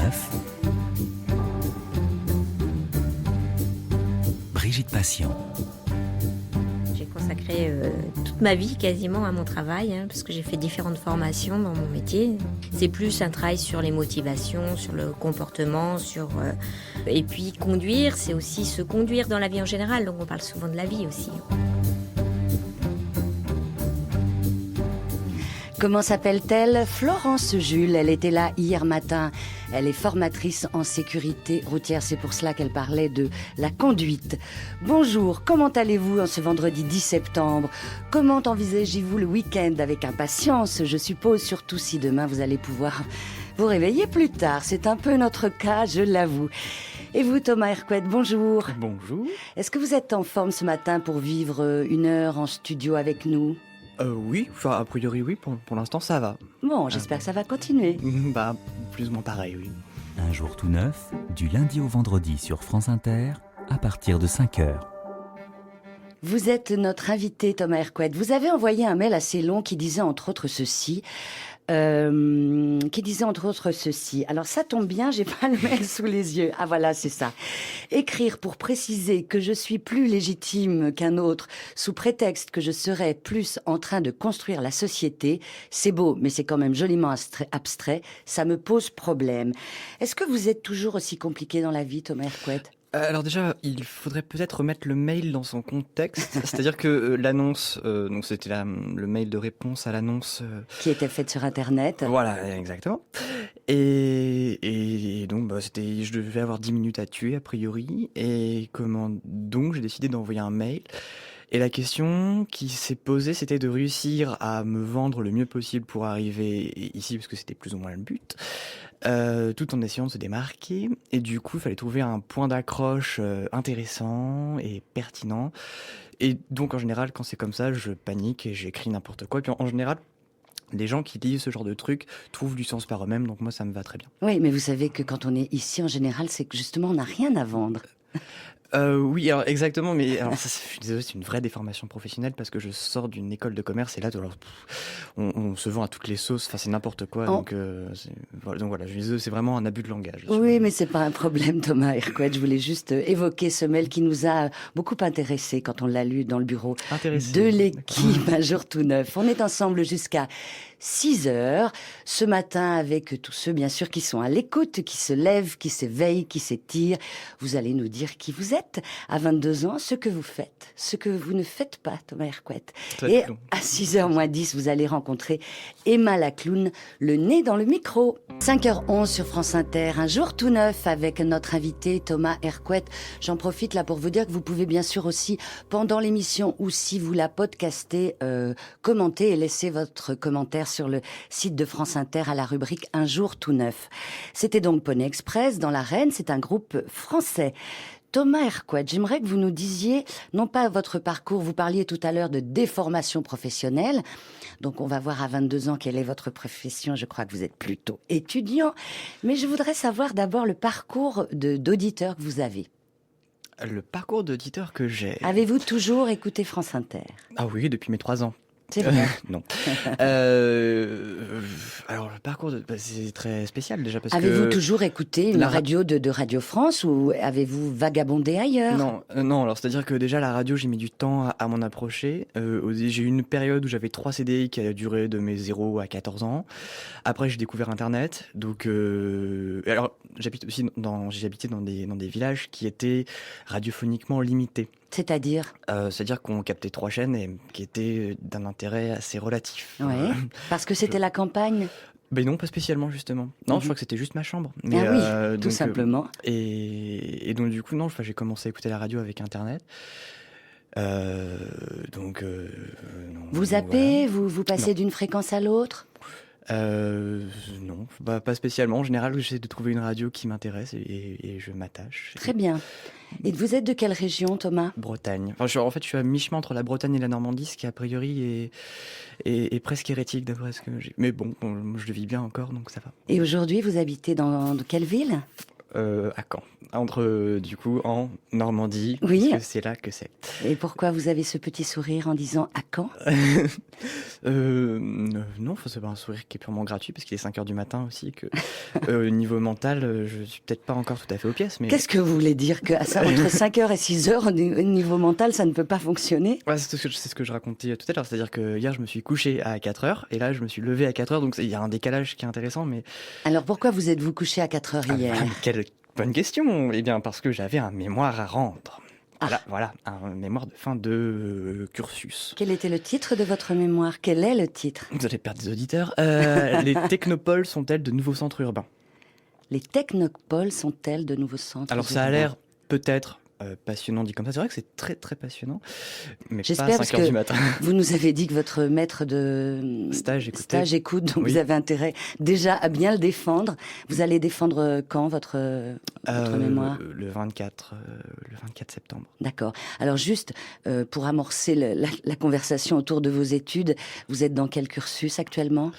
neuf. Brigitte Patient. J'ai consacré toute ma vie quasiment à mon travail, parce que j'ai fait différentes formations dans mon métier. C'est plus un travail sur les motivations, sur le comportement, et puis conduire, c'est aussi se conduire dans la vie en général, donc on parle souvent de la vie aussi. Comment s'appelle-t-elle? Florence Jules, elle était là hier matin. Elle est formatrice en sécurité routière, c'est pour cela qu'elle parlait de la conduite. Bonjour, comment allez-vous en ce vendredi 10 septembre? Comment envisagez-vous le week-end? Avec impatience, je suppose, surtout si demain vous allez pouvoir vous réveiller plus tard. C'est un peu notre cas, je l'avoue. Et vous, Thomas Hercouet, bonjour. Bonjour. Est-ce que vous êtes en forme ce matin pour vivre une heure en studio avec nous? Oui, enfin, a priori oui, pour l'instant ça va. Bon, j'espère que ça va continuer. Bah, plus ou moins pareil, oui. Un jour tout neuf, du lundi au vendredi sur France Inter, à partir de 5h. Vous êtes notre invité, Thomas Hercouet. Vous avez envoyé un mail assez long qui disait entre autres ceci. Alors ça tombe bien, j'ai pas le mail sous les yeux. Ah voilà, c'est ça. Écrire pour préciser que je suis plus légitime qu'un autre sous prétexte que je serais plus en train de construire la société, c'est beau, mais c'est quand même joliment abstrait. Ça me pose problème. Est-ce que vous êtes toujours aussi compliqué dans la vie, Thomas Hercouet? Alors déjà, il faudrait peut-être remettre le mail dans son contexte. C'est-à-dire que l'annonce, donc c'était le mail de réponse à l'annonce... Qui était faite sur Internet. Voilà, exactement. Et donc, je devais avoir 10 minutes à tuer, a priori. Et donc, j'ai décidé d'envoyer un mail. Et la question qui s'est posée, c'était de réussir à me vendre le mieux possible pour arriver ici, parce que c'était plus ou moins le but, tout en essayant de se démarquer. Et du coup, il fallait trouver un point d'accroche intéressant et pertinent. Et donc, en général, quand c'est comme ça, je panique et j'écris n'importe quoi. Et puis, en général, les gens qui lisent ce genre de trucs trouvent du sens par eux-mêmes, donc moi, ça me va très bien. Oui, mais vous savez que quand on est ici, en général, c'est que justement, on n'a rien à vendre. Oui, alors exactement, mais alors ça, je suis désolé, c'est une vraie déformation professionnelle parce que je sors d'une école de commerce et là, alors, on se vend à toutes les sauces, enfin c'est n'importe quoi, donc voilà, je suis désolé, c'est vraiment un abus de langage. Oui, mais c'est pas un problème, Thomas Hercouet. Je voulais juste évoquer ce mail qui nous a beaucoup intéressés quand on l'a lu dans le bureau de l'équipe Un jour tout neuf. On est ensemble jusqu'à 6h ce matin avec tous ceux, bien sûr, qui sont à l'écoute, qui se lèvent, qui s'éveillent, qui s'étirent. Vous allez nous dire qui vous êtes à 22 ans, ce que vous faites, ce que vous ne faites pas, Thomas Hercouet. Et à 6h moins 10, vous allez rencontrer Emma la clown, le nez dans le micro. 5h11 sur France Inter, Un jour tout neuf avec notre invité Thomas Hercouet. J'en profite là pour vous dire que vous pouvez bien sûr aussi, pendant l'émission ou si vous la podcastez, commenter et laisser votre commentaire sur le site de France Inter à la rubrique Un jour tout neuf. C'était donc Poney Express dans l'Arène, c'est un groupe français. Thomas Hercouet, j'aimerais que vous nous disiez, non pas votre parcours, vous parliez tout à l'heure de déformation professionnelle, donc on va voir à 22 ans quelle est votre profession, je crois que vous êtes plutôt étudiant, mais je voudrais savoir d'abord le parcours d'auditeur que vous avez. Le parcours d'auditeur que j'ai... Avez-vous toujours écouté France Inter? Ah oui, depuis mes 3 ans. C'est vrai. Non. Alors, le parcours, c'est très spécial déjà parce avez-vous que... toujours écouté une radio de Radio France ou avez-vous vagabondé ailleurs? Non. Alors, c'est-à-dire que déjà, la radio, j'ai mis du temps à m'en approcher. J'ai eu une période où j'avais 3 CDI qui a duré de mes 0 à 14 ans. Après, j'ai découvert Internet. Donc, alors, j'ai habité dans des villages qui étaient radiophoniquement limités. C'est-à-dire C'est-à-dire qu'on captait 3 chaînes et qui étaient d'un intérêt assez relatif. Oui, parce que c'était la campagne. Ben non, pas spécialement justement. Non, je crois que c'était juste ma chambre. Mais oui, tout simplement. Et donc du coup, non, j'ai commencé à écouter la radio avec Internet. Non, vous zappez, voilà. vous passez d'une fréquence à l'autre? Non, pas spécialement. En général, j'essaie de trouver une radio qui m'intéresse et je m'attache. Très bien. Et vous êtes de quelle région, Thomas? Bretagne. Enfin, je suis à mi-chemin entre la Bretagne et la Normandie, ce qui a priori est presque hérétique d'après ce que j'ai. Mais bon, je le vis bien encore, donc ça va. Et aujourd'hui, vous habitez dans quelle ville? À Caen. Du coup, en Normandie, Oui. parce que c'est là que c'est. Et pourquoi vous avez ce petit sourire en disant à Caen? Non, c'est pas un sourire qui est purement gratuit, parce qu'il est 5h du matin aussi, que niveau mental, je suis peut-être pas encore tout à fait aux pièces. Mais... Qu'est-ce que vous voulez dire que entre 5h et 6h, au niveau mental, ça ne peut pas fonctionner? Ouais, c'est ce que je racontais tout à l'heure, c'est-à-dire que hier, je me suis couché à 4h, et là, je me suis levé à 4h, donc il y a un décalage qui est intéressant, mais... Alors pourquoi vous êtes-vous couché à 4h hier? Quelle bonne question! Eh bien, parce que j'avais un mémoire à rendre. Voilà, un mémoire de fin de cursus. Quel était le titre de votre mémoire? Quel est le titre? Vous allez perdre des auditeurs. Les technopoles sont-elles de nouveaux centres urbains? Les technopoles sont-elles de nouveaux centres Alors ça a urbains? l'air peut-être passionnant dit comme ça. C'est vrai que c'est très très passionnant, mais pas J'espère, à parce 5h que du matin. vous nous avez dit que votre maître de Stage écoute, donc Oui. vous avez intérêt déjà à bien le défendre. Vous allez défendre quand votre mémoire? Le 24 septembre. D'accord. Alors juste pour amorcer la conversation autour de vos études, vous êtes dans quel cursus actuellement?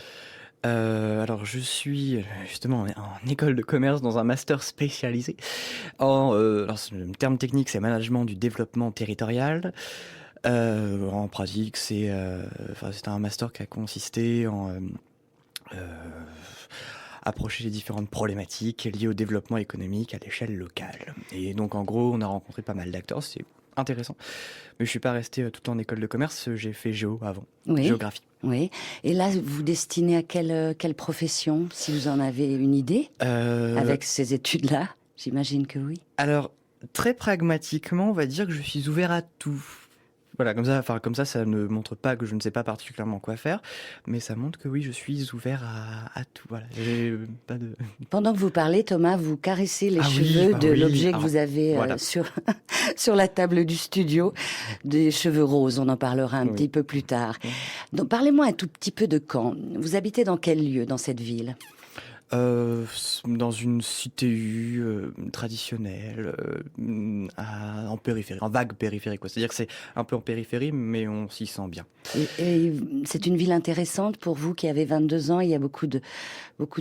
Alors je suis justement en école de commerce dans un master spécialisé alors le terme technique c'est management du développement territorial. En pratique c'est un master qui a consisté en approcher les différentes problématiques liées au développement économique à l'échelle locale. Et donc en gros on a rencontré pas mal d'acteurs, c'est intéressant. Mais je suis pas resté tout en école de commerce, j'ai fait géo avant, Oui. géographie. Oui. Et là, vous destinez à quelle profession, si vous en avez une idée, avec ces études-là? J'imagine que oui. Alors, très pragmatiquement, on va dire que je suis ouvert à tout. Voilà, comme ça ne montre pas que je ne sais pas particulièrement quoi faire, mais ça montre que oui, je suis ouvert à tout. Voilà, j'ai pas de... Pendant que vous parlez, Thomas, vous caressez les Ah oui, cheveux bah de oui. l'objet que Alors, vous avez voilà. sur la table du studio, des cheveux roses. On en parlera un Oui. petit peu plus tard. Oui. Donc, parlez-moi un tout petit peu de Caen. Vous habitez dans quel lieu dans cette ville? Dans une CTU traditionnelle, en périphérie, en vague périphérie, quoi. C'est-à-dire que c'est un peu en périphérie, mais on s'y sent bien. Et c'est une ville intéressante pour vous qui avez 22 ans. Il y a beaucoup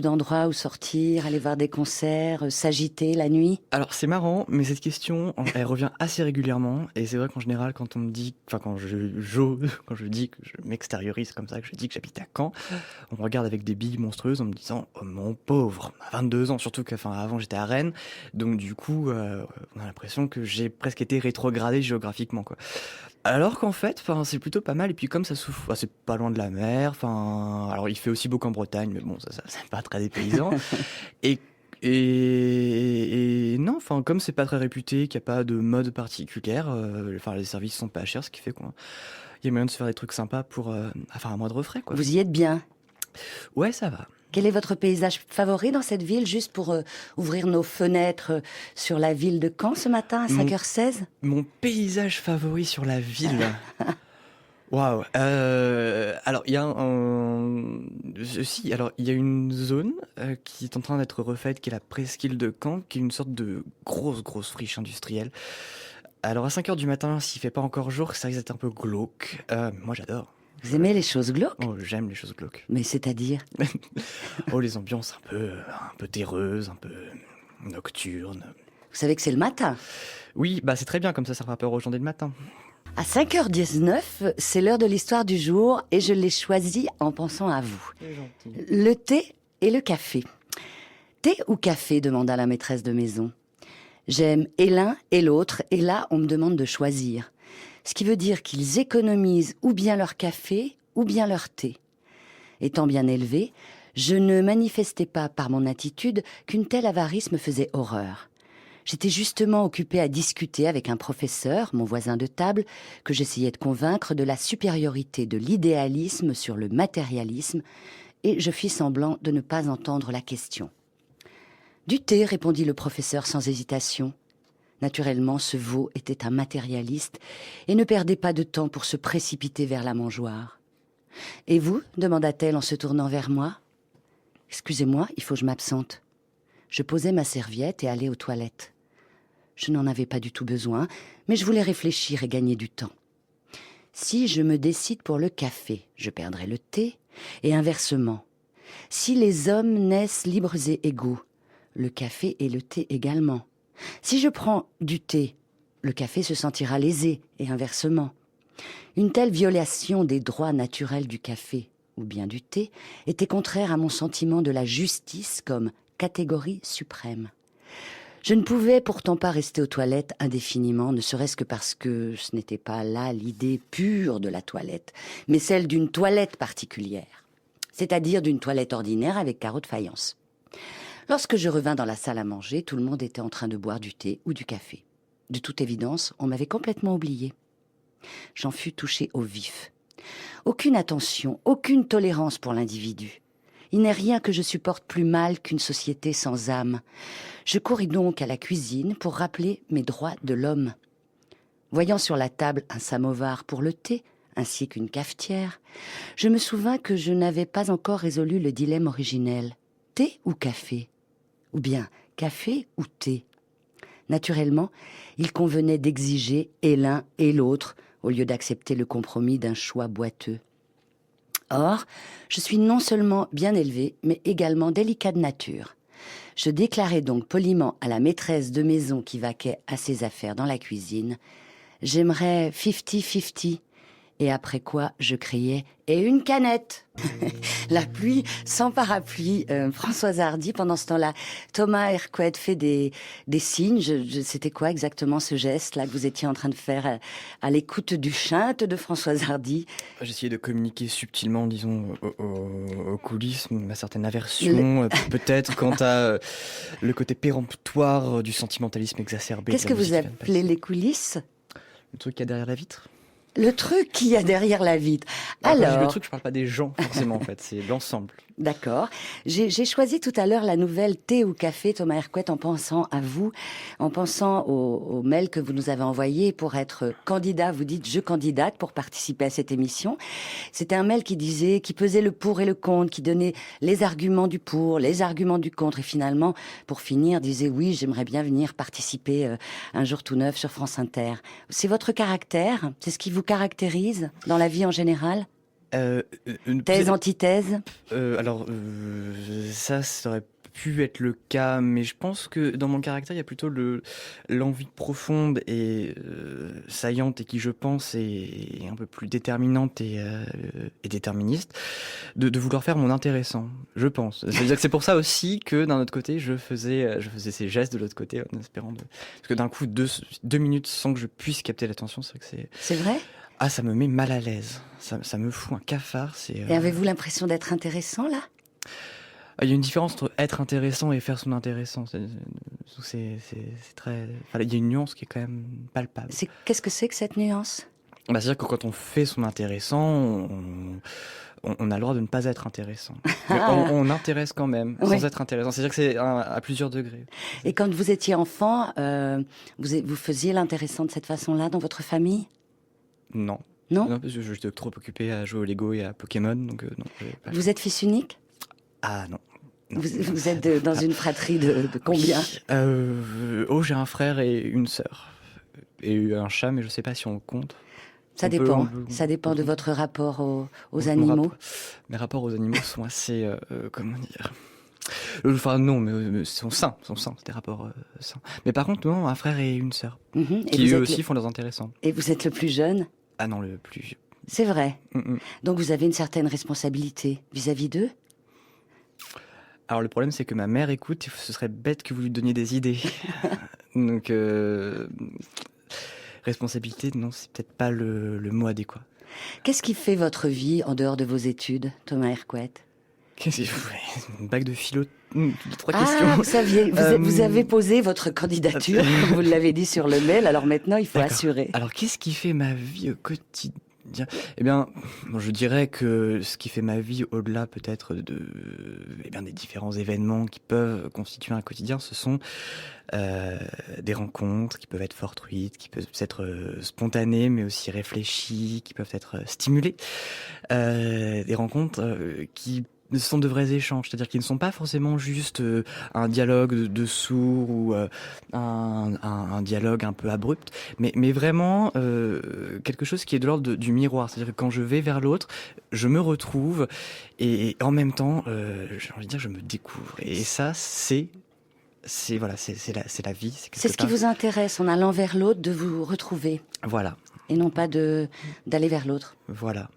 d'endroits où sortir, aller voir des concerts, s'agiter la nuit. Alors c'est marrant, mais cette question, elle revient assez régulièrement. Et c'est vrai qu'en général, quand on me dit, quand je dis que je m'extériorise comme ça, que je dis que j'habite à Caen, on me regarde avec des billes monstrueuses en me disant « Oh mon pauvre, à 22 ans », surtout qu'avant j'étais à Rennes. Donc du coup, on a l'impression que j'ai presque été rétrogradé géographiquement, quoi. Alors qu'en fait, c'est plutôt pas mal. Et puis comme ça souffle, c'est pas loin de la mer. Alors il fait aussi beau qu'en Bretagne, mais bon, ça c'est pas très dépaysant. Et non, comme c'est pas très réputé, qu'il n'y a pas de mode particulière, les services sont pas chers, ce qui fait qu'il y a moyen de se faire des trucs sympas pour faire un moindre frais, quoi. Vous y êtes bien? Ouais, ça va. Quel est votre paysage favori dans cette ville, juste pour ouvrir nos fenêtres sur la ville de Caen ce matin à 5h16? Mon paysage favori sur la ville. Waouh. Alors il y a il y a une zone qui est en train d'être refaite, qui est la presqu'île de Caen, qui est une sorte de grosse friche industrielle. Alors à 5h du matin, s'il fait pas encore jour, ça risque d'être un peu glauque. Moi j'adore. Vous aimez les choses glauques? Oh, j'aime les choses glauques. Mais c'est-à-dire? Oh, les ambiances un peu terreuses, un peu nocturnes. Vous savez que c'est le matin. Oui, c'est très bien, comme ça fera peur aux gens dès le matin. À 5h19, c'est l'heure de l'histoire du jour et je l'ai choisie en pensant à vous. C'est gentil. Le thé et le café. Thé ou café, demanda la maîtresse de maison. J'aime et l'un et l'autre, et là, on me demande de choisir. Ce qui veut dire qu'ils économisent ou bien leur café ou bien leur thé. Étant bien élevé, je ne manifestais pas par mon attitude qu'une telle avarice me faisait horreur. J'étais justement occupée à discuter avec un professeur, mon voisin de table, que j'essayais de convaincre de la supériorité de l'idéalisme sur le matérialisme, et je fis semblant de ne pas entendre la question. « Du thé, répondit le professeur sans hésitation. Naturellement, ce veau était un matérialiste et ne perdait pas de temps pour se précipiter vers la mangeoire. « Et vous » demanda-t-elle en se tournant vers moi. « Excusez-moi, il faut que je m'absente. » Je posai ma serviette et allai aux toilettes. Je n'en avais pas du tout besoin, mais je voulais réfléchir et gagner du temps. Si je me décide pour le café, je perdrai le thé, et inversement. Si les hommes naissent libres et égaux, le café et le thé également. Si je prends du thé, le café se sentira lésé et inversement. Une telle violation des droits naturels du café ou bien du thé était contraire à mon sentiment de la justice comme catégorie suprême. Je ne pouvais pourtant pas rester aux toilettes indéfiniment, ne serait-ce que parce que ce n'était pas là l'idée pure de la toilette, mais celle d'une toilette particulière, c'est-à-dire d'une toilette ordinaire avec carreaux de faïence. Lorsque je revins dans la salle à manger, tout le monde était en train de boire du thé ou du café. De toute évidence, on m'avait complètement oubliée. J'en fus touchée au vif. Aucune attention, aucune tolérance pour l'individu. Il n'est rien que je supporte plus mal qu'une société sans âme. Je courus donc à la cuisine pour rappeler mes droits de l'homme. Voyant sur la table un samovar pour le thé, ainsi qu'une cafetière, je me souvins que je n'avais pas encore résolu le dilemme originel. Thé ou café ? Ou bien café ou thé ? Naturellement, il convenait d'exiger et l'un et l'autre, au lieu d'accepter le compromis d'un choix boiteux. Or, je suis non seulement bien élevée, mais également délicat de nature. Je déclarai donc poliment à la maîtresse de maison qui vaquait à ses affaires dans la cuisine « J'aimerais 50-50 ». Et après quoi, je criais « Et une canette !» La pluie sans parapluie. Françoise Hardy, pendant ce temps-là, Thomas Hercouet fait des signes. C'était quoi exactement ce geste-là que vous étiez en train de faire à l'écoute du chinte de Françoise Hardy? J'essayais de communiquer subtilement, disons, aux coulisses, ma certaine aversion, peut-être quant à le côté péremptoire du sentimentalisme exacerbé. Qu'est-ce que vous appelez les coulisses? Le truc qu'il y a derrière la vitre. Le truc qu'il y a derrière la vitre. Alors, le truc, je parle pas des gens forcément en fait, c'est l'ensemble. D'accord. J'ai choisi tout à l'heure la nouvelle Thé ou Café, Thomas Hercouet, en pensant à vous, en pensant au mail que vous nous avez envoyé pour être candidat. Vous dites « je candidate » pour participer à cette émission. C'était un mail qui pesait le pour et le contre, qui donnait les arguments du pour, les arguments du contre, et finalement, pour finir, disait « oui, j'aimerais bien venir participer un jour tout neuf sur France Inter ». C'est votre caractère? C'est ce qui vous caractérise dans la vie en général? Thèse, antithèse? Ça aurait pu être le cas, mais je pense que dans mon caractère, il y a plutôt l'envie profonde et saillante, et qui, je pense, est un peu plus déterminante et déterministe, de vouloir faire mon intéressant, je pense. C'est-à-dire que c'est pour ça aussi que, d'un autre côté, je faisais ces gestes de l'autre côté, en espérant parce que d'un coup, deux minutes sans que je puisse capter l'attention, c'est vrai que c'est... C'est vrai? Ah, ça me met mal à l'aise. Ça me fout un cafard. Et avez-vous l'impression d'être intéressant, là? Il y a une différence entre être intéressant et faire son intéressant. C'est très... Enfin, il y a une nuance qui est quand même palpable. Qu'est-ce que c'est que cette nuance? C'est-à-dire que quand on fait son intéressant, on a le droit de ne pas être intéressant. On intéresse quand même, sans être intéressant. C'est-à-dire que c'est à plusieurs degrés. Et quand vous étiez enfant, vous faisiez l'intéressant de cette façon-là dans votre famille? Non. Non, parce que j'étais trop occupé à jouer au Lego et à Pokémon. Donc, non, vous êtes fils unique? Ah non. Vous êtes dans une fratrie de combien? J'ai un frère et une sœur. Et un chat, mais je ne sais pas si on compte. Ça dépend. Ça dépend de votre rapport aux animaux. Mes rapports aux animaux sont assez... comment dire... Enfin non, mais sont sains, c'est des rapports sains. Mais par contre, non, un frère et une sœur, qui eux aussi font leurs intéressants. Et vous êtes le plus jeune? Ah non, le plus vieux. C'est vrai. Donc vous avez une certaine responsabilité vis-à-vis d'eux? Alors le problème, c'est que ma mère écoute, ce serait bête que vous lui donniez des idées. Donc, responsabilité, non, c'est peut-être pas le mot adéquat. Qu'est-ce qui fait votre vie en dehors de vos études, Thomas Hercouet? Une bague de philo, 3 questions. Vous avez posé votre candidature, comme vous l'avez dit sur le mail, alors maintenant il faut assurer. Alors qu'est-ce qui fait ma vie au quotidien? Eh bien, je dirais que ce qui fait ma vie, au-delà peut-être des différents événements qui peuvent constituer un quotidien, ce sont des rencontres qui peuvent être fortuites, qui peuvent être spontanées, mais aussi réfléchies, qui peuvent être stimulées. Des rencontres qui sont de vrais échanges, c'est-à-dire qu'ils ne sont pas forcément juste un dialogue de sourds ou un dialogue un peu abrupt, mais vraiment quelque chose qui est de l'ordre du miroir, c'est-à-dire que quand je vais vers l'autre, je me retrouve et en même temps, j'ai envie de dire, je me découvre. Et ça, c'est c'est la vie. C'est ce qui vous intéresse, en allant vers l'autre, de vous retrouver. Voilà. Et non pas d'aller vers l'autre. Voilà,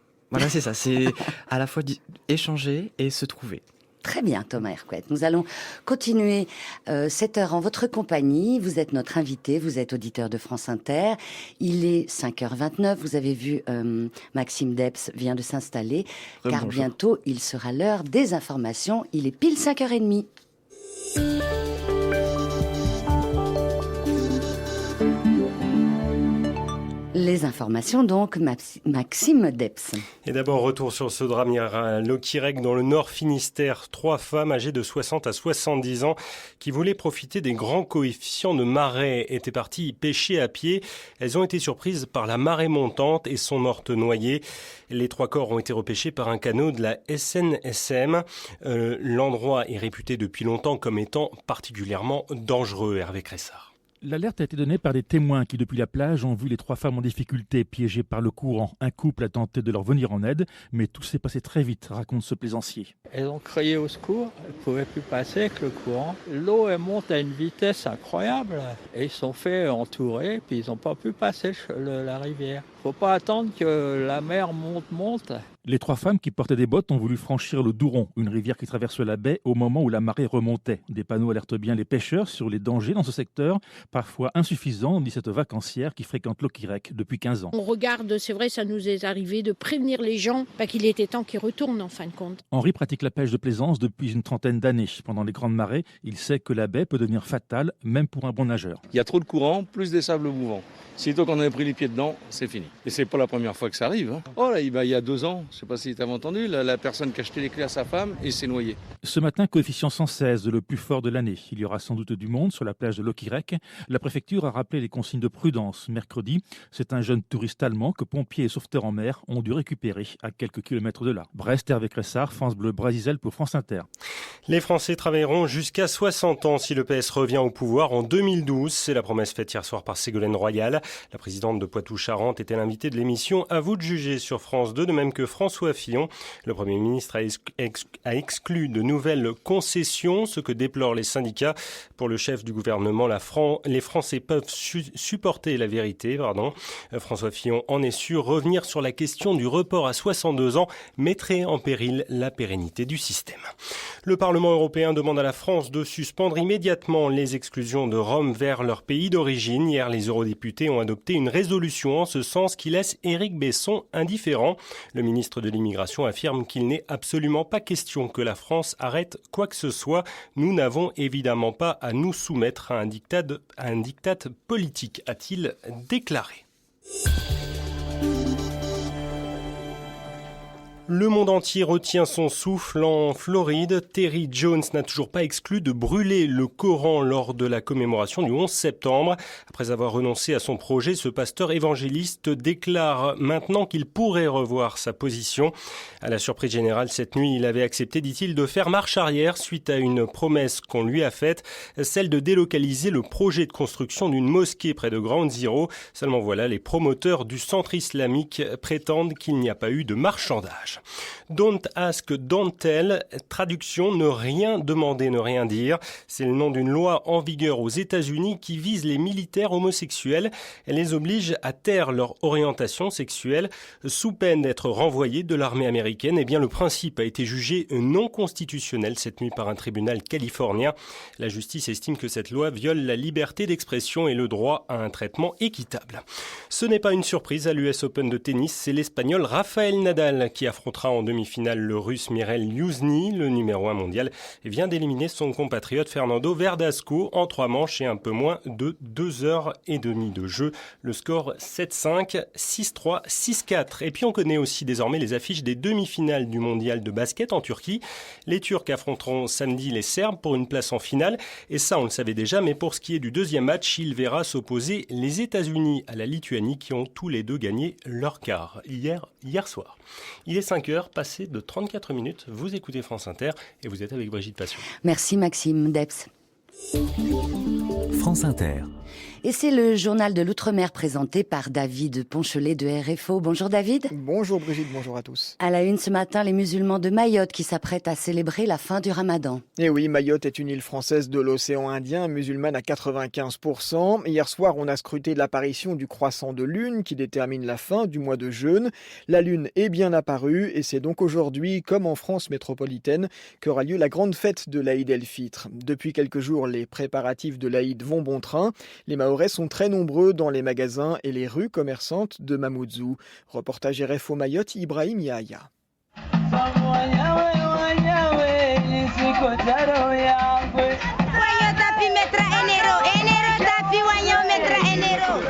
c'est ça. C'est à la fois échanger et se trouver. Très bien, Thomas Hercouet. Nous allons continuer cette heure en votre compagnie. Vous êtes notre invité, vous êtes auditeur de France Inter. Il est 5h29. Vous avez vu, Maxime Debs vient de s'installer, car bientôt, il sera l'heure des informations. Il est pile 5h30. Les informations donc, Maxime Debs. Et d'abord, retour sur ce drame hier à Loquirec dans le Nord Finistère. 3 femmes âgées de 60 à 70 ans qui voulaient profiter des grands coefficients de marée étaient parties pêcher à pied. Elles ont été surprises par la marée montante et sont mortes noyées. Les 3 corps ont été repêchés par un canot de la SNSM. L'endroit est réputé depuis longtemps comme étant particulièrement dangereux. Hervé Cressard. L'alerte a été donnée par des témoins qui, depuis la plage, ont vu les 3 femmes en difficulté, piégées par le courant. Un couple a tenté de leur venir en aide, mais tout s'est passé très vite, raconte ce plaisancier. Elles ont crié au secours, elles ne pouvaient plus passer avec le courant. L'eau, elle monte à une vitesse incroyable. Et ils se sont fait entourer, puis ils n'ont pas pu passer la rivière. Il ne faut pas attendre que la mer monte. Les 3 femmes qui portaient des bottes ont voulu franchir le Douron, une rivière qui traverse la baie au moment où la marée remontait. Des panneaux alertent bien les pêcheurs sur les dangers dans ce secteur, parfois insuffisants, dit cette vacancière qui fréquente Loquirec depuis 15 ans. On regarde, c'est vrai, ça nous est arrivé de prévenir les gens qu'il était temps qu'ils retournent en fin de compte. Henri pratique la pêche de plaisance depuis une trentaine d'années. Pendant les grandes marées, il sait que la baie peut devenir fatale, même pour un bon nageur. Il y a trop de courant, plus des sables mouvants. Sitôt qu'on a pris les pieds dedans, c'est fini. Et c'est pas la première fois que ça arrive. Hein. Oh là, il y a 2 ans, je sais pas si tu avais entendu, la personne qui a acheté les clés à sa femme et s'est noyée. Ce matin, coefficient 116, le plus fort de l'année. Il y aura sans doute du monde sur la plage de Loquirec. La préfecture a rappelé les consignes de prudence. Mercredi, c'est un jeune touriste allemand que pompiers et sauveteurs en mer ont dû récupérer à quelques kilomètres de là. Brest, Hervé Cressard, France Bleu Brésil pour France Inter. Les Français travailleront jusqu'à 60 ans si le PS revient au pouvoir en 2012. C'est la promesse faite hier soir par Ségolène Royal. La présidente de Poitou-Charentes était l'invitée de l'émission À vous de juger sur France 2, de même que François Fillon. Le Premier ministre a exclu de nouvelles concessions, ce que déplorent les syndicats. Pour le chef du gouvernement, les Français peuvent supporter la vérité. François Fillon en est sûr. Revenir sur la question du report à 62 ans mettrait en péril la pérennité du système. Le Parlement européen demande à la France de suspendre immédiatement les exclusions de Roms vers leur pays d'origine. Hier, les eurodéputés ont adopté une résolution en ce sens qui laisse Éric Besson indifférent. Le ministre de l'Immigration affirme qu'il n'est absolument pas question que la France arrête quoi que ce soit. Nous n'avons évidemment pas à nous soumettre à un diktat politique, a-t-il déclaré. Le monde entier retient son souffle en Floride. Terry Jones n'a toujours pas exclu de brûler le Coran lors de la commémoration du 11 septembre. Après avoir renoncé à son projet, ce pasteur évangéliste déclare maintenant qu'il pourrait revoir sa position. À la surprise générale, cette nuit, il avait accepté, dit-il, de faire marche arrière suite à une promesse qu'on lui a faite, celle de délocaliser le projet de construction d'une mosquée près de Ground Zero. Seulement voilà, les promoteurs du centre islamique prétendent qu'il n'y a pas eu de marchandage. Don't ask, don't tell, traduction, ne rien demander, ne rien dire. C'est le nom d'une loi en vigueur aux États-Unis qui vise les militaires homosexuels. Elle les oblige à taire leur orientation sexuelle sous peine d'être renvoyés de l'armée américaine. Eh bien, le principe a été jugé non constitutionnel cette nuit par un tribunal californien. La justice estime que cette loi viole la liberté d'expression et le droit à un traitement équitable. Ce n'est pas une surprise à l'US Open de tennis, c'est l'Espagnol Rafael Nadal qui affrontera en demi-finale le Russe Mirel Yuzny. Le numéro 1 mondial vient d'éliminer son compatriote Fernando Verdasco en 3 manches et un peu moins de 2h30 de jeu. Le score 7-5, 6-3, 6-4. Et puis on connaît aussi désormais les affiches des demi-finales du mondial de basket en Turquie. Les Turcs affronteront samedi les Serbes pour une place en finale. Et ça, on le savait déjà, mais pour ce qui est du deuxième match, il verra s'opposer les États-Unis à la Lituanie qui ont tous les deux gagné leur quart hier soir. Il est 5h, passé de 34 minutes. Vous écoutez France Inter et vous êtes avec Brigitte Passion. Merci Maxime Debs. France Inter. Et c'est le journal de l'Outre-mer présenté par David Ponchelet de RFO. Bonjour David. Bonjour Brigitte, bonjour à tous. À la une ce matin, les musulmans de Mayotte qui s'apprêtent à célébrer la fin du Ramadan. Et oui, Mayotte est une île française de l'océan Indien, musulmane à 95%. Hier soir, on a scruté l'apparition du croissant de lune qui détermine la fin du mois de jeûne. La lune est bien apparue et c'est donc aujourd'hui, comme en France métropolitaine, qu'aura lieu la grande fête de l'Aïd el-Fitr. Depuis quelques jours, les préparatifs de l'Aïd vont bon train. Les Mahorais sont très nombreux dans les magasins et les rues commerçantes de Mamoudzou. Reportage RFO Mayotte, Ibrahim Yahya.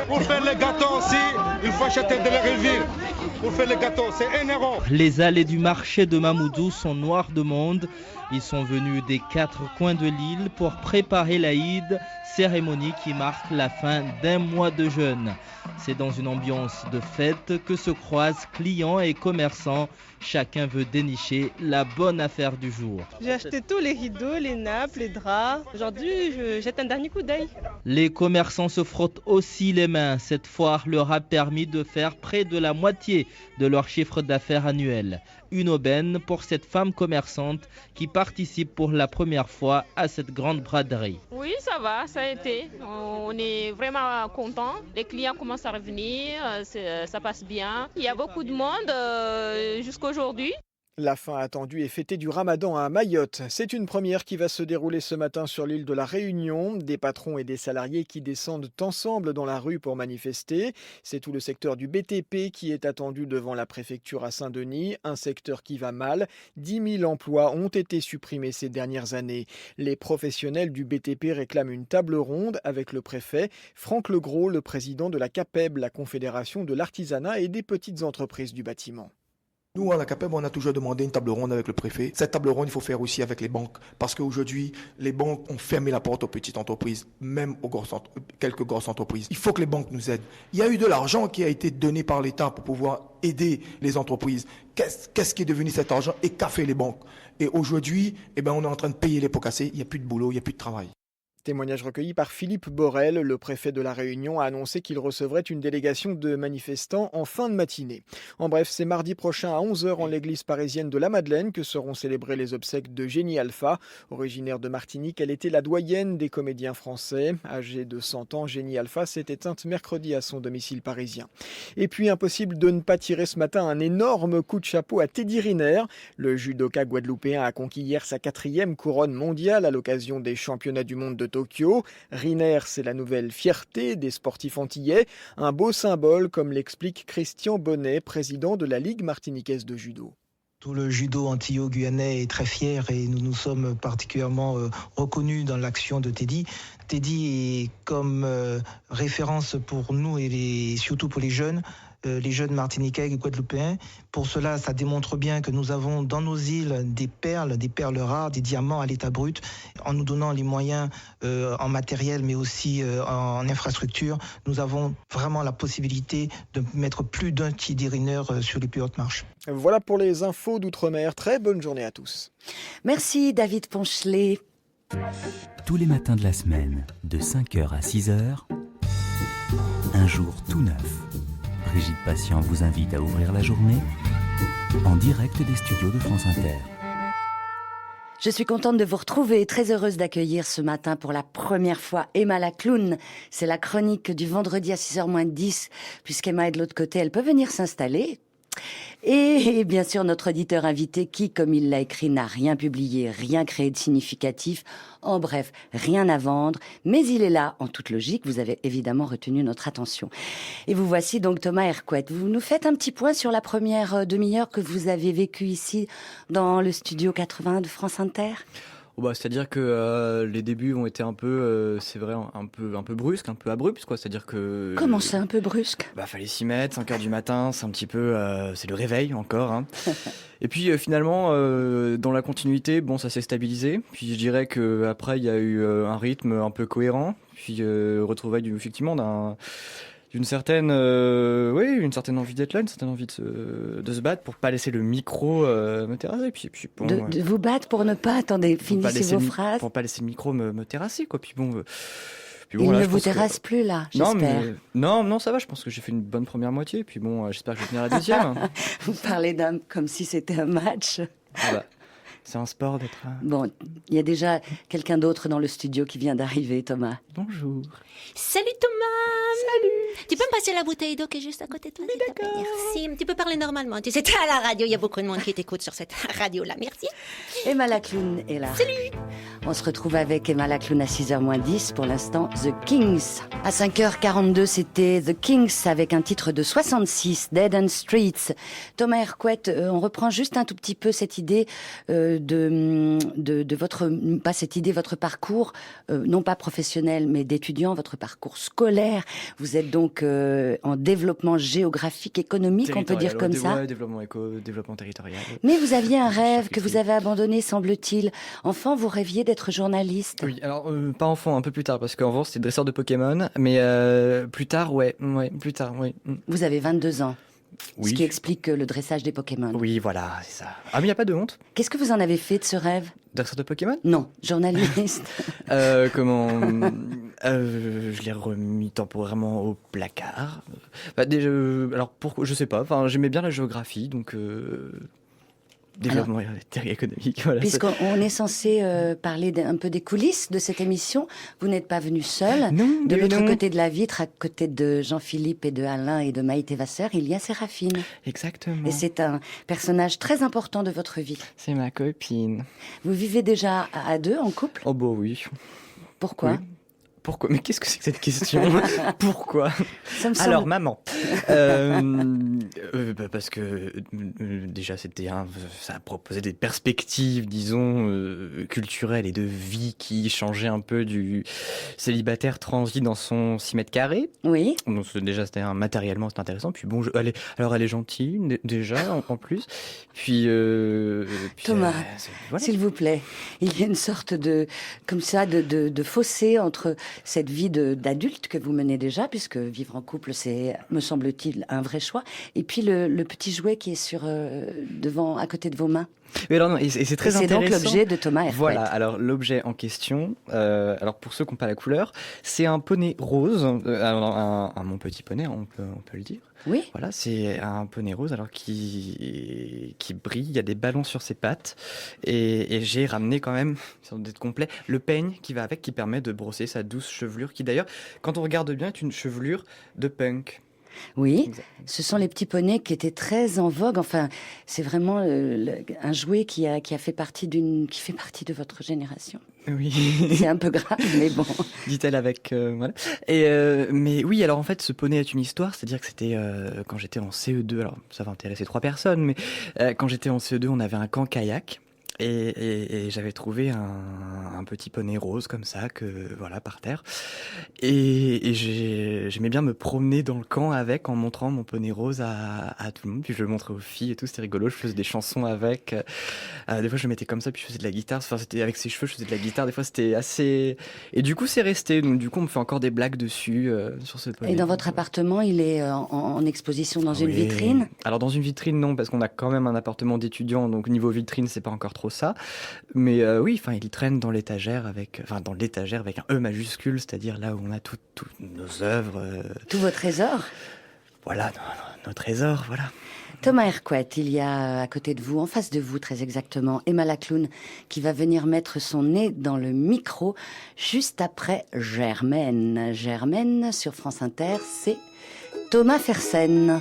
Pour faire le gâteau aussi, il faut acheter de la rivière. Pour faire le gâteau, c'est 1 euro. Les allées du marché de Mamoudzou sont noires de monde. Ils sont venus des 4 coins de l'île pour préparer l'Aïd, cérémonie qui marque la fin d'un mois de jeûne. C'est dans une ambiance de fête que se croisent clients et commerçants. Chacun veut dénicher la bonne affaire du jour. J'ai acheté tous les rideaux, les nappes, les draps. Aujourd'hui, je jette un dernier coup d'œil. Les commerçants se frottent aussi les mains. Cette foire leur a permis de faire près de la moitié de leur chiffre d'affaires annuel. Une aubaine pour cette femme commerçante qui participe pour la première fois à cette grande braderie. Oui, ça va, ça a été. On est vraiment contents. Les clients commencent à revenir, ça passe bien. Il y a beaucoup de monde jusqu'à aujourd'hui. La fin attendue et fêtée du Ramadan à Mayotte. C'est une première qui va se dérouler ce matin sur l'île de la Réunion. Des patrons et des salariés qui descendent ensemble dans la rue pour manifester. C'est tout le secteur du BTP qui est attendu devant la préfecture à Saint-Denis. Un secteur qui va mal. 10 000 emplois ont été supprimés ces dernières années. Les professionnels du BTP réclament une table ronde avec le préfet. Franck Legros, le président de la CAPEB, la Confédération de l'artisanat et des petites entreprises du bâtiment. Nous, à la CAPEB, on a toujours demandé une table ronde avec le préfet. Cette table ronde, il faut faire aussi avec les banques. Parce qu'aujourd'hui, les banques ont fermé la porte aux petites entreprises, même aux quelques grosses entreprises. Il faut que les banques nous aident. Il y a eu de l'argent qui a été donné par l'État pour pouvoir aider les entreprises. Qu'est-ce qui est devenu cet argent et qu'a fait les banques? Et aujourd'hui, on est en train de payer les pots cassés. Il n'y a plus de boulot, il n'y a plus de travail. Témoignage recueilli par Philippe Borel, le préfet de la Réunion a annoncé qu'il recevrait une délégation de manifestants en fin de matinée. En bref, c'est mardi prochain à 11h en l'église parisienne de la Madeleine que seront célébrées les obsèques de Jenny Alpha. Originaire de Martinique, elle était la doyenne des comédiens français. Âgée de 100 ans, Jenny Alpha s'est éteinte mercredi à son domicile parisien. Et puis impossible de ne pas tirer ce matin un énorme coup de chapeau à Teddy Riner. Le judoka guadeloupéen a conquis hier sa 4e couronne mondiale à l'occasion des championnats du monde de Tokyo. Riner, c'est la nouvelle fierté des sportifs antillais, un beau symbole comme l'explique Christian Bonnet, président de la Ligue martiniquaise de judo. Tout le judo antillo-guyanais est très fier et nous nous sommes particulièrement reconnus dans l'action de Teddy. Teddy est comme référence pour nous et surtout pour les jeunes martiniquais et guadeloupéens. Pour cela, ça démontre bien que nous avons dans nos îles des perles rares, des diamants à l'état brut. En nous donnant les moyens en matériel, mais aussi en infrastructure, nous avons vraiment la possibilité de mettre plus d'un Teddy Riner sur les plus hautes marches. Voilà pour les infos d'Outre-mer. Très bonne journée à tous. Merci David Ponchelet. Tous les matins de la semaine, de 5h à 6h, un jour tout neuf. Brigitte Patient vous invite à ouvrir la journée en direct des studios de France Inter. Je suis contente de vous retrouver et très heureuse d'accueillir ce matin pour la première fois Emma la clown. C'est la chronique du vendredi à 6h-10, puisqu'Emma est de l'autre côté, elle peut venir s'installer. Et bien sûr, notre auditeur invité qui, comme il l'a écrit, n'a rien publié, rien créé de significatif. En bref, rien à vendre. Mais il est là, en toute logique. Vous avez évidemment retenu notre attention. Et vous voici donc Thomas Hercouet. Vous nous faites un petit point sur la première demi-heure que vous avez vécue ici dans le studio 80 de France Inter. C'est-à-dire que les débuts ont été un peu, c'est vrai, un peu brusques, un peu abrupts, quoi. C'est-à-dire que... Comment c'est un peu brusque ? Fallait s'y mettre, 5h du matin, c'est un petit peu... c'est le réveil encore, hein. Et puis finalement, dans la continuité, ça s'est stabilisé. Puis je dirais qu'après, il y a eu un rythme un peu cohérent. Puis retrouvailles effectivement d'une certaine envie d'être là, une certaine envie de se battre pour pas laisser le micro me terrasser. Puis de vous battre pour ne pas, finissez vos phrases. Pour pas laisser le micro me terrasser, quoi. Puis Puis bon, Il voilà, ne je vous pense que- terrasse plus là, Non, j'espère. non, ça va. Je pense que j'ai fait une bonne première moitié. Puis bon, j'espère que je vais finir la deuxième. Vous parlez d'un comme si c'était un match. Ah bah, c'est un sport d'être. Bon, il y a déjà quelqu'un d'autre dans le studio qui vient d'arriver, Thomas. Bonjour. Salut Thomas. Salut. Tu peux me passer la bouteille d'eau qui est juste à côté de toi, s'il te plaît? Merci. Tu peux parler normalement. Tu sais, t'es à la radio, il y a beaucoup de monde qui t'écoute sur cette radio-là. Merci. Emma Lacloun est là. Salut. On se retrouve avec Emma Lacloun à 6h-10. Pour l'instant, The Kings. À 5h42, c'était The Kings avec un titre de 66, Dead End Streets. Thomas Hercouet, on reprend juste un tout petit peu cette idée de votre, pas cette idée, votre parcours, non pas professionnel, mais d'étudiant, votre parcours scolaire. Vous êtes donc en développement géographique, économique, on peut dire comme ça. Ouais, développement développement territorial. Mais vous aviez un rêve que vous avez abandonné, semble-t-il. Enfant, vous rêviez d'être journaliste. Oui, alors pas enfant, un peu plus tard, parce qu'avant c'était dresseur de Pokémon, mais plus tard, ouais, plus tard, oui. Vous avez 22 ans. Oui. Ce qui explique le dressage des Pokémon. Oui, voilà, c'est ça. Ah, mais il n'y a pas de honte. Qu'est-ce que vous en avez fait de ce rêve? Dresseur de Pokémon? Non, journaliste. Comment je l'ai remis temporairement au placard. Bah, déjà, alors pourquoi? Je sais pas. Enfin, j'aimais bien la géographie, donc développement économique. Voilà. Puisqu'on est censé parler un peu des coulisses de cette émission, vous n'êtes pas venu seul. Non, de l'autre non. côté de la vitre, à côté de Jean-Philippe et de Alain et de Maïté Vasseur, il y a Séraphine. Exactement. Et c'est un personnage très important de votre vie. C'est ma copine. Vous vivez déjà à deux, en couple? Oh bah oui. Pourquoi? Oui. Pourquoi? Mais qu'est-ce que c'est que cette question? Pourquoi? Ça me semble... Alors, maman. Parce que déjà, ça proposait des perspectives, disons, culturelles et de vie qui changeaient un peu du célibataire transi dans son 6 mètres carrés. Oui. Donc, déjà, matériellement, c'était intéressant. Puis bon, elle est gentille, déjà, en plus. Puis Thomas, voilà. s'il vous plaît, il y a une sorte de fossé entre cette vie d'adulte que vous menez déjà, puisque vivre en couple, c'est, me semble-t-il, un vrai choix, et puis le petit jouet qui est à côté de vos mains. Mais alors non, et c'est très intéressant. C'est donc l'objet de Thomas Hercouet. Voilà, alors l'objet en question, alors pour ceux qui n'ont pas la couleur, c'est un poney rose, un mon petit poney, on peut le dire. Oui. Voilà, c'est un poney rose alors qui brille, il y a des ballons sur ses pattes et j'ai ramené quand même, sans d'être complet, le peigne qui va avec, qui permet de brosser sa douce chevelure, qui d'ailleurs, quand on regarde bien, est une chevelure de punk. Oui, Exactement. Ce sont les petits poneys qui étaient très en vogue. Enfin, c'est vraiment un jouet qui fait partie de votre génération. Oui. C'est un peu grave, mais bon. Dit-elle avec voilà. Mais oui, alors en fait, ce poney est une histoire, c'est-à-dire que c'était quand j'étais en CE2. Alors ça va intéresser 3 personnes, mais quand j'étais en CE2, on avait un camp kayak. Et j'avais trouvé un petit poney rose comme ça, voilà, par terre. Et j'aimais bien me promener dans le camp avec, en montrant mon poney rose à tout le monde. Puis je le montrais aux filles et tout, c'était rigolo. Je faisais des chansons avec. Des fois, je le mettais comme ça, puis je faisais de la guitare. Enfin, c'était avec ses cheveux, je faisais de la guitare. Des fois, c'était assez. Et du coup, c'est resté. Donc, du coup, on me fait encore des blagues dessus sur ce poney. Et dans votre appartement, il est en exposition dans une vitrine? Alors, dans une vitrine, non, parce qu'on a quand même un appartement d'étudiant. Donc, niveau vitrine, c'est pas encore trop ça, mais oui, enfin, il traîne dans l'étagère avec un E majuscule, c'est-à-dire là où on a toutes nos œuvres, tous vos trésors. Voilà, nos trésors, voilà. Thomas Hercouet, il y a à côté de vous, en face de vous très exactement, Emma Lacloun qui va venir mettre son nez dans le micro juste après Germaine. Germaine sur France Inter, c'est Thomas Fersen.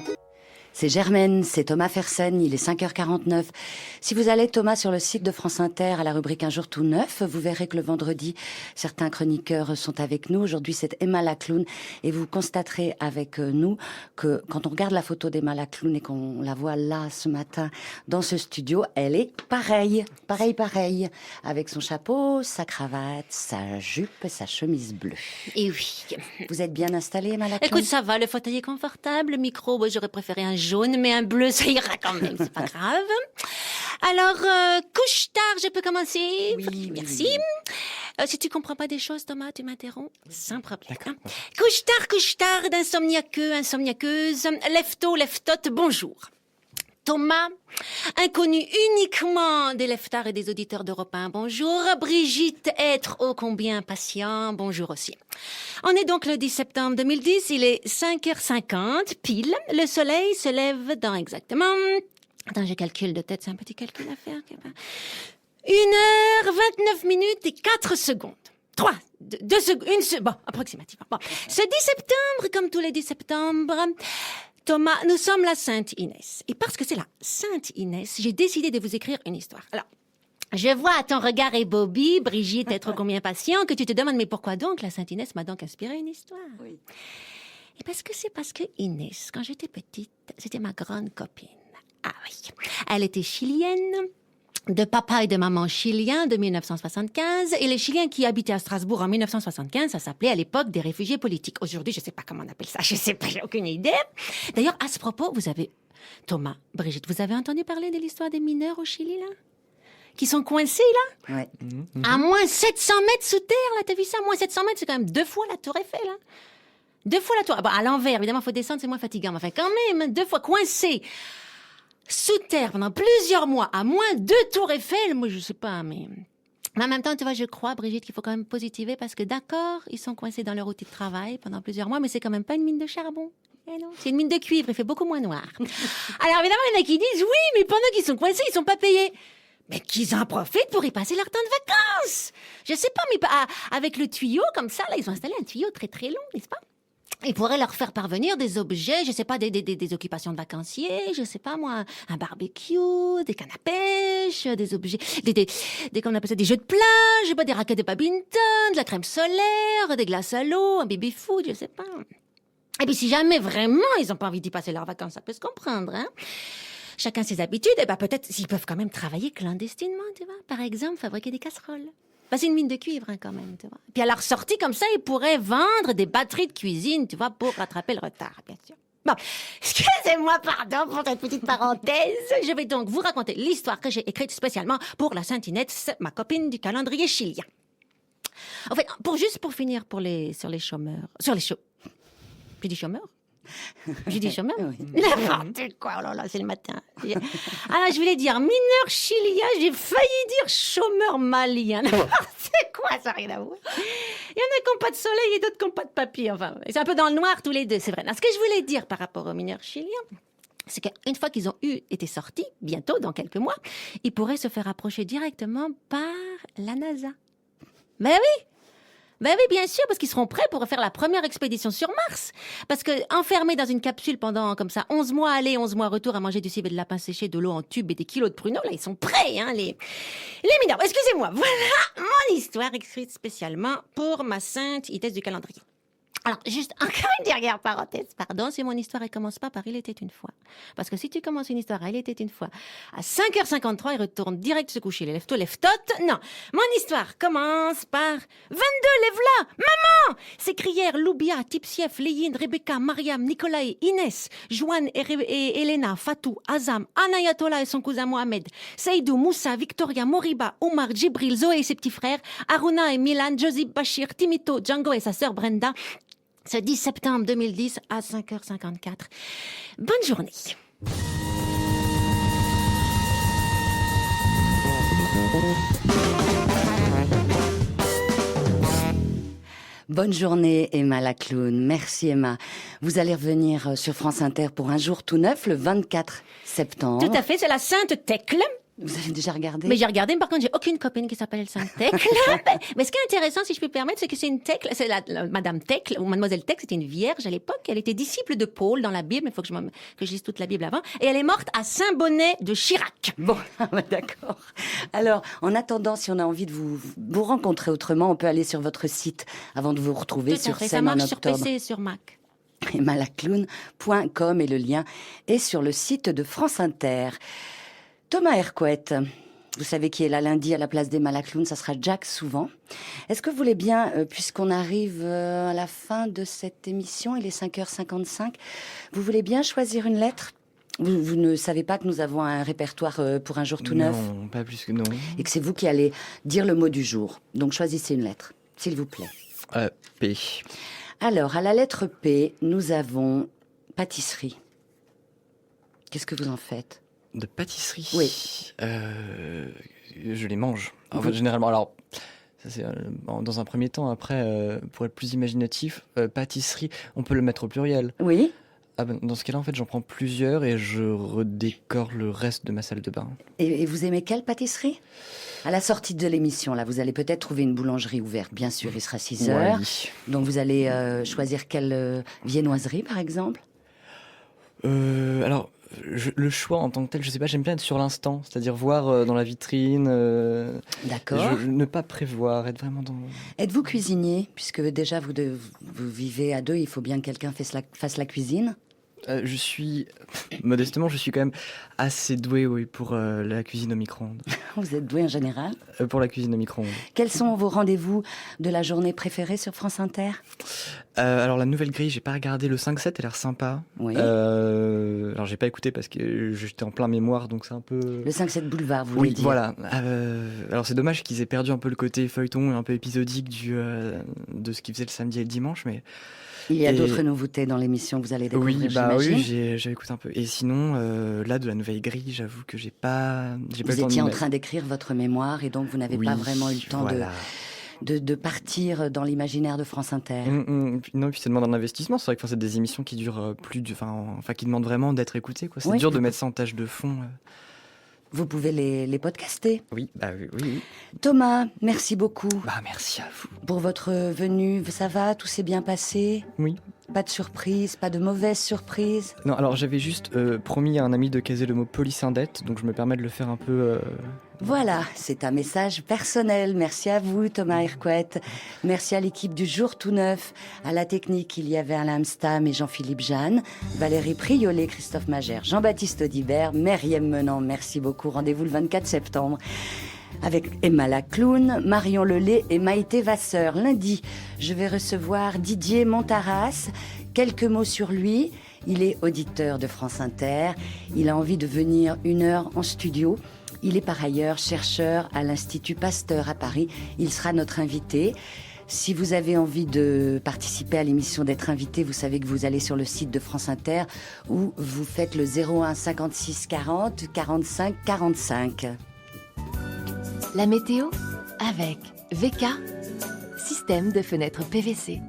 C'est Germaine, c'est Thomas Fersen, il est 5h49. Si vous allez, Thomas, sur le site de France Inter à la rubrique Un jour tout neuf, vous verrez que le vendredi, certains chroniqueurs sont avec nous. Aujourd'hui, c'est Emma Lacloun et vous constaterez avec nous que quand on regarde la photo d'Emma Lacloun et qu'on la voit là ce matin dans ce studio, elle est pareille, avec son chapeau, sa cravate, sa jupe et sa chemise bleue. Et oui. Vous êtes bien installée, Emma Lacloun? Écoute, ça va, le fauteuil est confortable, le micro, j'aurais préféré un jaune, mais un bleu, ça ira quand même, c'est pas grave. Alors, couche tard, je peux commencer? Oui, merci. Si tu comprends pas des choses, Thomas, tu m'interromps, sans problème. Hein. Couche tard, d'insomniaqueux, insomniaqueuse, lève-tôt, lève-tote, bonjour. Thomas, inconnu uniquement des leftards et des auditeurs d'Europe 1, bonjour. Brigitte, être ô combien patient, bonjour aussi. On est donc le 10 septembre 2010, il est 5h50, pile. Le soleil se lève dans exactement... Attends, je calcule de tête, c'est un petit calcul à faire. 1h29 minutes et 4 secondes. 2 secondes, bon, approximativement. Bon. Ce 10 septembre, comme tous les 10 septembre... Thomas, nous sommes la Sainte Inès. Et parce que c'est la Sainte Inès, j'ai décidé de vous écrire une histoire. Alors, je vois à ton regard ébobie, Brigitte, être combien patient, que tu te demandes, mais pourquoi donc la Sainte Inès m'a donc inspiré une histoire? Oui. Et parce que Inès, quand j'étais petite, c'était ma grande copine. Ah oui. Elle était chilienne, de papa et de maman chiliens de 1975, et les Chiliens qui habitaient à Strasbourg en 1975, ça s'appelait à l'époque des réfugiés politiques. Aujourd'hui, je ne sais pas comment on appelle ça, je sais pas, j'ai aucune idée. D'ailleurs, à ce propos, Thomas, Brigitte, vous avez entendu parler de l'histoire des mineurs au Chili, là? Qui sont coincés, là? Ouais. À moins 700 mètres sous terre, là, t'as vu ça? Moins 700 mètres, c'est quand même 2 fois la tour Eiffel, là. 2 fois la tour... Bon, à l'envers, évidemment, il faut descendre, c'est moins fatigant, mais enfin, quand même, 2 fois coincés. Sous terre pendant plusieurs mois, à moins 2 tours Eiffel, moi je sais pas, mais en même temps, tu vois, je crois, Brigitte, qu'il faut quand même positiver parce que d'accord, ils sont coincés dans leur outil de travail pendant plusieurs mois, mais c'est quand même pas une mine de charbon. Eh non, c'est une mine de cuivre, il fait beaucoup moins noir. Alors évidemment, il y en a qui disent, oui, mais pendant qu'ils sont coincés, ils sont pas payés. Mais qu'ils en profitent pour y passer leur temps de vacances. Je sais pas, mais avec le tuyau, comme ça, là, ils ont installé un tuyau très très long, n'est-ce pas? Ils pourraient leur faire parvenir des objets, je sais pas, des occupations de vacanciers, je sais pas moi, un barbecue, des cannes à pêche, des objets, comment on appelle ça, des jeux de plage, je sais pas, des raquettes de badminton, de la crème solaire, des glaces à l'eau, un baby-food, je sais pas. Et puis si jamais vraiment ils ont pas envie d'y passer leurs vacances, ça peut se comprendre, hein. Chacun ses habitudes, et ben peut-être s'ils peuvent quand même travailler clandestinement, tu vois. Par exemple, fabriquer des casseroles. Bah, c'est une mine de cuivre, hein, quand même, tu vois. Puis à leur sortie, comme ça, ils pourraient vendre des batteries de cuisine, tu vois, pour rattraper le retard, bien sûr. Bon, excusez-moi, pardon pour cette petite parenthèse. Je vais donc vous raconter l'histoire que j'ai écrite spécialement pour la Sainte Inès, ma copine du calendrier chilien. En fait, pour finir sur les chômeurs... J'ai dit chômeurs? J'ai dit chômeur? Oui. N'importe quoi, oh là là, c'est le matin. Alors, je voulais dire mineur chilien, j'ai failli dire chômeur malien. C'est quoi, ça n'a rien à voir. Il y en a qui n'ont pas de soleil et d'autres qui n'ont pas de papier. Enfin, c'est un peu dans le noir tous les deux, c'est vrai. Alors, ce que je voulais dire par rapport aux mineurs chiliens, c'est qu'une fois qu'ils ont été sortis, bientôt, dans quelques mois, ils pourraient se faire approcher directement par la NASA. Mais oui! Ben oui, bien sûr, parce qu'ils seront prêts pour faire la première expédition sur Mars. Parce que enfermés dans une capsule pendant, comme ça, 11 mois aller, 11 mois retour à manger du civet de lapin séché, de l'eau en tube et des kilos de pruneaux, là, ils sont prêts, hein, les mineurs. Excusez-moi, voilà mon histoire écrite spécialement pour ma Sainte Inès du calendrier. Alors, juste encore une dernière parenthèse, pardon, si mon histoire, elle commence pas par « Il était une fois ». Parce que si tu commences une histoire « Il était une fois », à 5h53, il retourne direct se coucher, les lève-tôt, lève-tot. Non, mon histoire commence par « 22, lève-la, maman !» s'écrièrent Loubia, Tipsief, Léine, Rebecca, Mariam, Nicolai, Inès, Joanne et Elena, Fatou, Azam, Anayatola et son cousin Mohamed, Seydou, Moussa, Victoria, Moriba, Omar, Djibril, Zoé et ses petits frères, Aruna et Milan, Josip, Bachir, Timito, Django et sa sœur Brenda, ce 10 septembre 2010 à 5h54. Bonne journée. Bonne journée, Emma la clown. Merci, Emma. Vous allez revenir sur France Inter pour Un jour tout neuf, le 24 septembre. Tout à fait, c'est la Sainte Thècle. Vous avez déjà regardé? Mais j'ai regardé, mais par contre, j'ai aucune copine qui s'appelle Sainte Thècle. Mais ce qui est intéressant, si je peux me permettre, c'est que c'est une Thècle, c'est la Madame Thècle, ou Mademoiselle Thècle, c'était une vierge à l'époque. Elle était disciple de Paul dans la Bible. Il faut que je lise toute la Bible avant. Et elle est morte à Saint-Bonnet de Chirac. Bon, d'accord. Alors, en attendant, si on a envie de vous rencontrer autrement, on peut aller sur votre site avant de vous retrouver tout sur fait, scène en octobre. Ça marche sur PC et sur Mac. emmalaclown.com et le lien est sur le site de France Inter. Thomas Hercouet, vous savez qui est là lundi à la place d'Emma la clown, ça sera Jack Souvent. Est-ce que vous voulez bien, puisqu'on arrive à la fin de cette émission, il est 5h55, vous voulez bien choisir une lettre? Vous ne savez pas que nous avons un répertoire pour Un jour tout neuf? Non, pas plus que non. Et que c'est vous qui allez dire le mot du jour. Donc choisissez une lettre, s'il vous plaît. P. Alors, à la lettre P, nous avons pâtisserie. Qu'est-ce que vous en faites? De pâtisserie? Oui. Je les mange. En fait, généralement. Alors, ça c'est dans un premier temps. Après, pour être plus imaginatif, pâtisserie, on peut le mettre au pluriel. Oui. Ah ben, dans ce cas-là, en fait, j'en prends plusieurs et je redécore le reste de ma salle de bain. Et vous aimez quelle pâtisserie? À la sortie de l'émission, là, vous allez peut-être trouver une boulangerie ouverte. Bien sûr, il sera 6 heures. Oui. Donc, vous allez choisir quelle viennoiserie, par exemple? Alors, le choix en tant que tel, je sais pas, j'aime bien être sur l'instant, c'est-à-dire voir dans la vitrine. D'accord. Ne pas prévoir, être vraiment dans. Êtes-vous cuisinier? Puisque déjà, vous vivez à 2, il faut bien que quelqu'un fasse la cuisine. Je suis, modestement, je suis quand même assez doué, oui, pour la cuisine au micro-ondes. Vous êtes doué en général? Pour la cuisine au micro-ondes. Quels sont vos rendez-vous de la journée préférés sur France Inter? Alors, la nouvelle grille, j'ai pas regardé. Le 5-7, elle a l'air sympa. Oui. Alors, j'ai pas écouté parce que j'étais en plein mémoire, donc c'est un peu... Le 5-7 Boulevard, vous Oui, voulez dire? voilà. Alors, c'est dommage qu'ils aient perdu un peu le côté feuilleton et un peu épisodique de ce qu'ils faisaient le samedi et le dimanche, mais... Il y a d'autres nouveautés dans l'émission, vous allez découvrir, oui, j'imagine. j'ai écouté un peu. Et sinon, là, de la nouvelle grille, j'avoue que j'ai pas le temps de Vous étiez m'y en mettre. train d'écrire votre mémoire et donc vous n'avez pas vraiment eu le temps de partir dans l'imaginaire de France Inter. Non, puis ça demande un investissement. C'est vrai que c'est des émissions qui durent qui demandent vraiment d'être écoutées, quoi. C'est dur de mettre ça en tâche de fond. Vous pouvez les podcaster. Oui, oui. Thomas, merci beaucoup. Merci à vous. Pour votre venue, ça va? Tout s'est bien passé? Oui. Pas de surprise, pas de mauvaise surprise? Non, alors j'avais juste promis à un ami de caser le mot polysindette, donc je me permets de le faire un peu... Voilà, c'est un message personnel. Merci à vous, Thomas Hercouet. Merci à l'équipe du Jour Tout Neuf. À la technique, il y avait Alain Amstam et Jean-Philippe Jeanne, Valérie Priolet, Christophe Magère, Jean-Baptiste Audibert, Myriam Menant. Merci beaucoup. Rendez-vous le 24 septembre. Avec Emma Lacloune, Marion Lelay et Maïté Vasseur. Lundi, je vais recevoir Didier Montaras. Quelques mots sur lui. Il est auditeur de France Inter. Il a envie de venir 1 heure en studio. Il est par ailleurs chercheur à l'Institut Pasteur à Paris. Il sera notre invité. Si vous avez envie de participer à l'émission, d'être invité, vous savez que vous allez sur le site de France Inter où vous faites le 01 56 40 45 45. La météo avec VK, système de fenêtres PVC.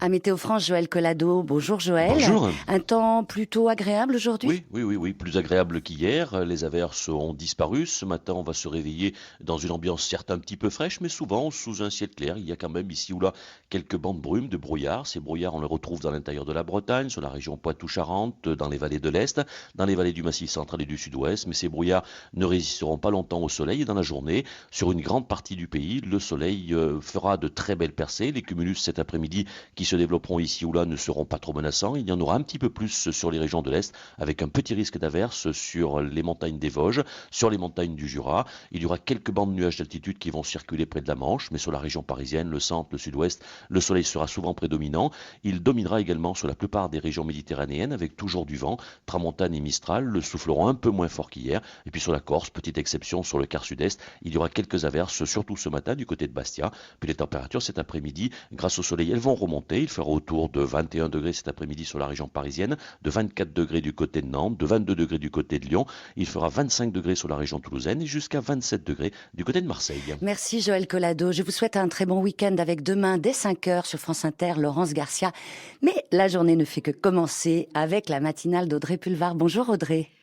À Météo France, Joël Collado. Bonjour Joël. Bonjour. Un temps plutôt agréable aujourd'hui? Oui, plus agréable qu'hier. Les averses ont disparu. Ce matin, on va se réveiller dans une ambiance certes un petit peu fraîche, mais souvent sous un ciel clair. Il y a quand même ici ou là quelques bandes de brume, de brouillard. Ces brouillards, on les retrouve dans l'intérieur de la Bretagne, sur la région Poitou-Charentes, dans les vallées de l'Est, dans les vallées du Massif central et du Sud-Ouest. Mais ces brouillards ne résisteront pas longtemps au soleil. Et dans la journée, sur une grande partie du pays, le soleil fera de très belles percées. Les cumulus cet après-midi qui se développeront ici ou là ne seront pas trop menaçants. Il y en aura un petit peu plus sur les régions de l'Est, avec un petit risque d'averse sur les montagnes des Vosges, sur les montagnes du Jura. Il y aura quelques bandes de nuages d'altitude qui vont circuler près de la Manche, mais sur la région parisienne, le centre, le sud-ouest, le soleil sera souvent prédominant. Il dominera également sur la plupart des régions méditerranéennes, avec toujours du vent. Tramontane et Mistral le souffleront un peu moins fort qu'hier. Et puis sur la Corse, petite exception sur le quart sud-est, il y aura quelques averses, surtout ce matin du côté de Bastia. Puis les températures cet après-midi, grâce au soleil, elles vont remonter. Il fera autour de 21 degrés cet après-midi sur la région parisienne, de 24 degrés du côté de Nantes, de 22 degrés du côté de Lyon. Il fera 25 degrés sur la région toulousaine et jusqu'à 27 degrés du côté de Marseille. Merci Joël Collado. Je vous souhaite un très bon week-end avec demain dès 5h sur France Inter, Laurence Garcia. Mais la journée ne fait que commencer avec la matinale d'Audrey Pulvar. Bonjour Audrey.